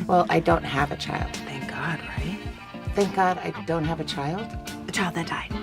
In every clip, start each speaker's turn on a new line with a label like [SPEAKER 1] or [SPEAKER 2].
[SPEAKER 1] Well, I don't have a child.
[SPEAKER 2] Thank God, right?
[SPEAKER 1] Thank God I don't have a child.
[SPEAKER 2] The child that died.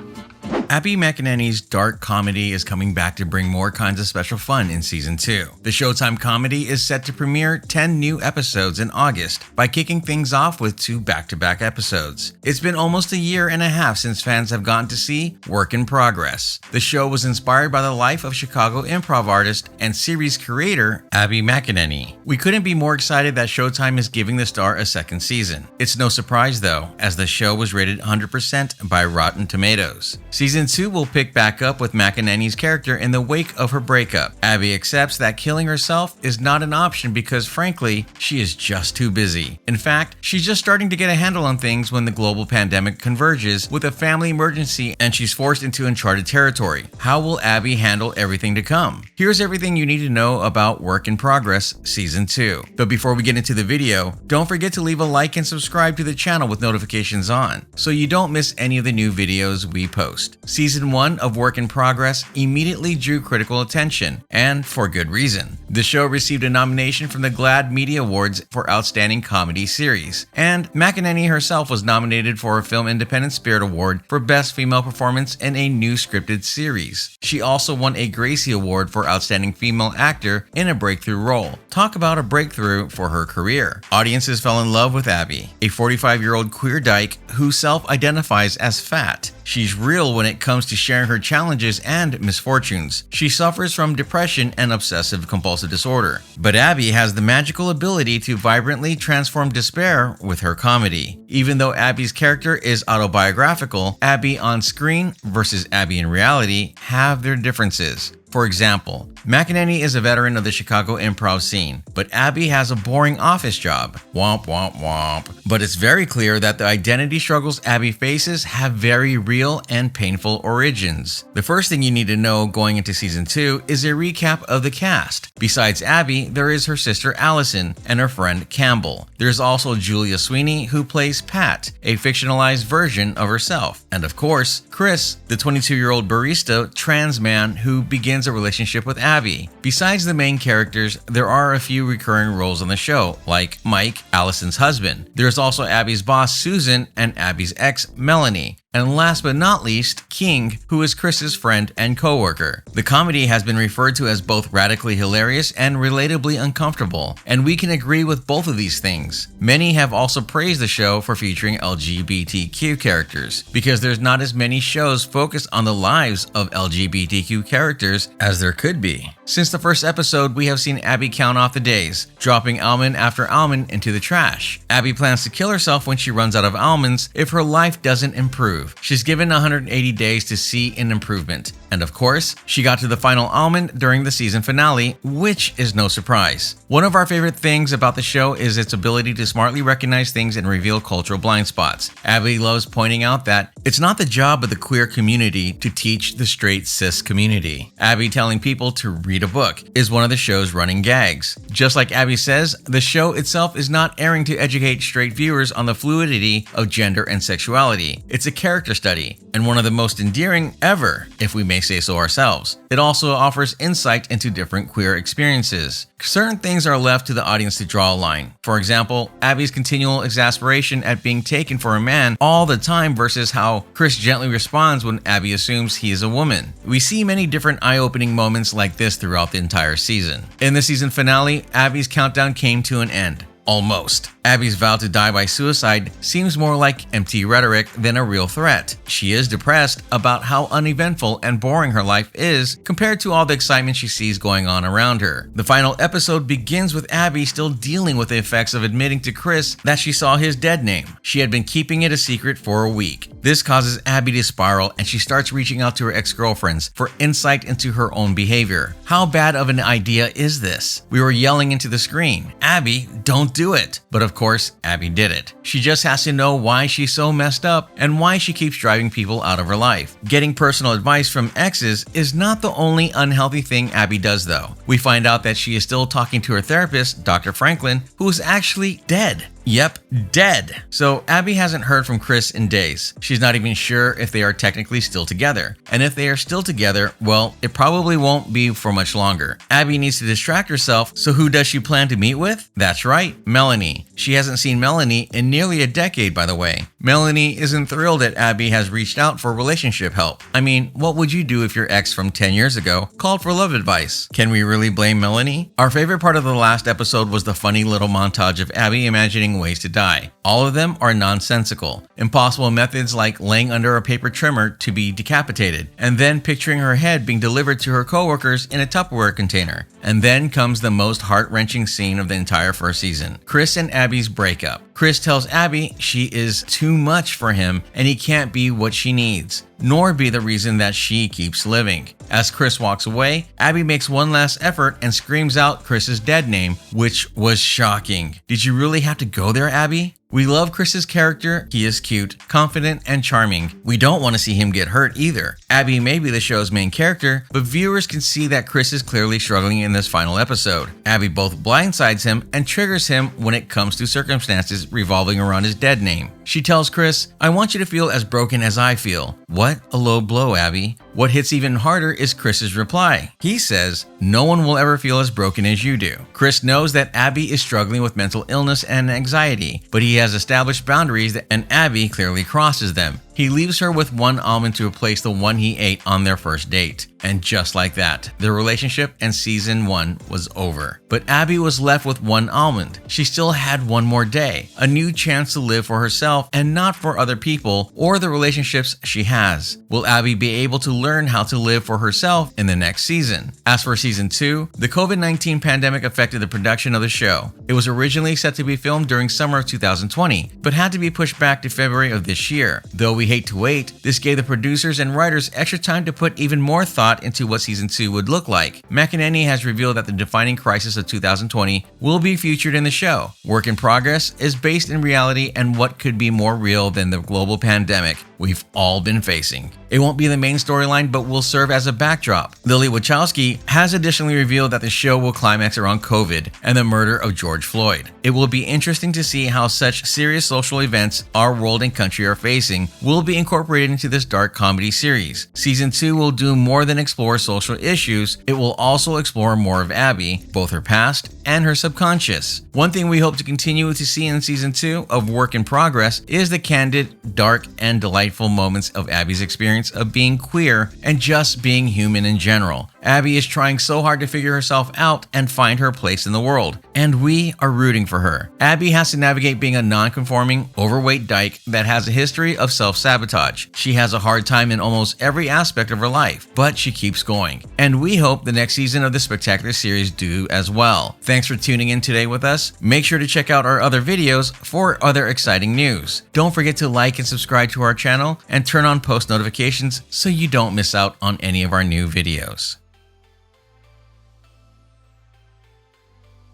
[SPEAKER 3] Abby McEnany's dark comedy is coming back to bring more kinds of special fun in Season 2. The Showtime comedy is set to premiere 10 new episodes in August by kicking things off with 2 back-to-back episodes. It's been almost a year and a half since fans have gotten to see Work in Progress. The show was inspired by the life of Chicago improv artist and series creator Abby McEnany. We couldn't be more excited that Showtime is giving the star a second season. It's no surprise though, as the show was rated 100% by Rotten Tomatoes. Season 2 will pick back up with McEnany's character in the wake of her breakup. Abby accepts that killing herself is not an option because, frankly, she is just too busy. In fact, she's just starting to get a handle on things when the global pandemic converges with a family emergency and she's forced into uncharted territory. How will Abby handle everything to come? Here's everything you need to know about Work in Progress Season 2. But before we get into the video, don't forget to leave a like and subscribe to the channel with notifications on so you don't miss any of the new videos we post. Season 1 of Work in Progress immediately drew critical attention, and for good reason. The show received a nomination from the GLAAD Media Awards for Outstanding Comedy Series, and McEnany herself was nominated for a Film Independent Spirit Award for Best Female Performance in a New Scripted Series. She also won a Gracie Award for Outstanding Female Actor in a Breakthrough Role. Talk about a breakthrough for her career. Audiences fell in love with Abby, a 45-year-old queer dyke who self-identifies as fat. She's real when it comes to sharing her challenges and misfortunes. She suffers from depression and obsessive-compulsive disorder. But Abby has the magical ability to vibrantly transform despair with her comedy. Even though Abby's character is autobiographical, Abby on screen versus Abby in reality have their differences. For example, McEnany is a veteran of the Chicago improv scene, but Abby has a boring office job. Womp womp womp. But it's very clear that the identity struggles Abby faces have very real and painful origins. The first thing you need to know going into Season 2 is a recap of the cast. Besides Abby, there is her sister Allison and her friend Campbell. There's also Julia Sweeney, who plays Pat, a fictionalized version of herself. And of course, Chris, the 22-year-old barista trans man who begins a relationship with Abby. Besides the main characters, there are a few recurring roles on the show, like Mike, Allison's husband. There's also Abby's boss, Susan, and Abby's ex, Melanie. And last but not least, King, who is Chris's friend and co-worker. The comedy has been referred to as both radically hilarious and relatably uncomfortable, and we can agree with both of these things. Many have also praised the show for featuring LGBTQ characters, because there's not as many shows focused on the lives of LGBTQ characters as there could be. Since the first episode, we have seen Abby count off the days, dropping almond after almond into the trash. Abby plans to kill herself when she runs out of almonds if her life doesn't improve. She's given 180 days to see an improvement. And of course, she got to the final almond during the season finale, which is no surprise. One of our favorite things about the show is its ability to smartly recognize things and reveal cultural blind spots. Abby loves pointing out that it's not the job of the queer community to teach the straight cis community. Abby telling people to read a book is one of the show's running gags. Just like Abby says, the show itself is not airing to educate straight viewers on the fluidity of gender and sexuality. It's a character study, and one of the most endearing ever, if we may say so ourselves. It also offers insight into different queer experiences. Certain things are left to the audience to draw a line. For example, Abby's continual exasperation at being taken for a man all the time versus how Chris gently responds when Abby assumes he is a woman. We see many different eye-opening moments like this throughout the entire season. In the season finale, Abby's countdown came to an end. Almost. Abby's vow to die by suicide seems more like empty rhetoric than a real threat. She is depressed about how uneventful and boring her life is compared to all the excitement she sees going on around her. The final episode begins with Abby still dealing with the effects of admitting to Chris that she saw his dead name. She had been keeping it a secret for a week. This causes Abby to spiral and she starts reaching out to her ex-girlfriends for insight into her own behavior. How bad of an idea is this? We were yelling into the screen, "Abby, don't do it." But of course, Abby did it. She just has to know why she's so messed up and why she keeps driving people out of her life. Getting personal advice from exes is not the only unhealthy thing Abby does though. We find out that she is still talking to her therapist, Dr. Franklin, who is actually dead. Yep, dead. So Abby hasn't heard from Chris in days. She's not even sure if they are technically still together. And if they are still together, well, it probably won't be for much longer. Abby needs to distract herself, so who does she plan to meet with? That's right, Melanie. She hasn't seen Melanie in nearly a decade, by the way. Melanie isn't thrilled that Abby has reached out for relationship help. I mean, what would you do if your ex from 10 years ago called for love advice? Can we really blame Melanie? Our favorite part of the last episode was the funny little montage of Abby imagining ways to die. All of them are nonsensical. Impossible methods like laying under a paper trimmer to be decapitated, and then picturing her head being delivered to her coworkers in a Tupperware container. And then comes the most heart-wrenching scene of the entire first season, Chris and Abby's breakup. Chris tells Abby she is too much for him and he can't be what she needs, nor be the reason that she keeps living. As Chris walks away, Abby makes one last effort and screams out Chris's dead name, which was shocking. Did you really have to go there, Abby? We love Chris's character. He is cute, confident, and charming. We don't want to see him get hurt either. Abby may be the show's main character, but viewers can see that Chris is clearly struggling in this final episode. Abby both blindsides him and triggers him when it comes to circumstances revolving around his dead name. She tells Chris, "I want you to feel as broken as I feel." What a low blow, Abby. What hits even harder is Chris's reply. He says, "No one will ever feel as broken as you do." Chris knows that Abby is struggling with mental illness and anxiety, but he has established boundaries and Abby clearly crosses them. He leaves her with one almond to replace the one he ate on their first date. And just like that, their relationship and season 1 was over. But Abby was left with one almond. She still had one more day, a new chance to live for herself and not for other people or the relationships she has. Will Abby be able to learn how to live for herself in the next season? As for season 2, the COVID-19 pandemic affected the production of the show. It was originally set to be filmed during summer of 2020, but had to be pushed back to February of this year. Though we hate to wait, this gave the producers and writers extra time to put even more thought into what season 2 would look like. McEnany has revealed that the defining crisis of 2020 will be featured in the show. Work in Progress is based in reality, and what could be more real than the global pandemic we've all been facing. It won't be the main storyline, but will serve as a backdrop. Lily Wachowski has additionally revealed that the show will climax around COVID and the murder of George Floyd. It will be interesting to see how such serious social events our world and country are facing will be incorporated into this dark comedy series. Season 2 will do more than explore social issues. It will also explore more of Abby, both her past and her subconscious. One thing we hope to continue to see in season 2 of Work in Progress is the candid, dark, and delightful moments of Abby's experience of being queer and just being human in general. Abby is trying so hard to figure herself out and find her place in the world, and we are rooting for her. Abby has to navigate being a non-conforming, overweight dyke that has a history of self-sabotage. She has a hard time in almost every aspect of her life, but she keeps going. And we hope the next season of this spectacular series do as well. Thanks for tuning in today with us. Make sure to check out our other videos for other exciting news. Don't forget to like and subscribe to our channel and turn on post notifications so you don't miss out on any of our new videos.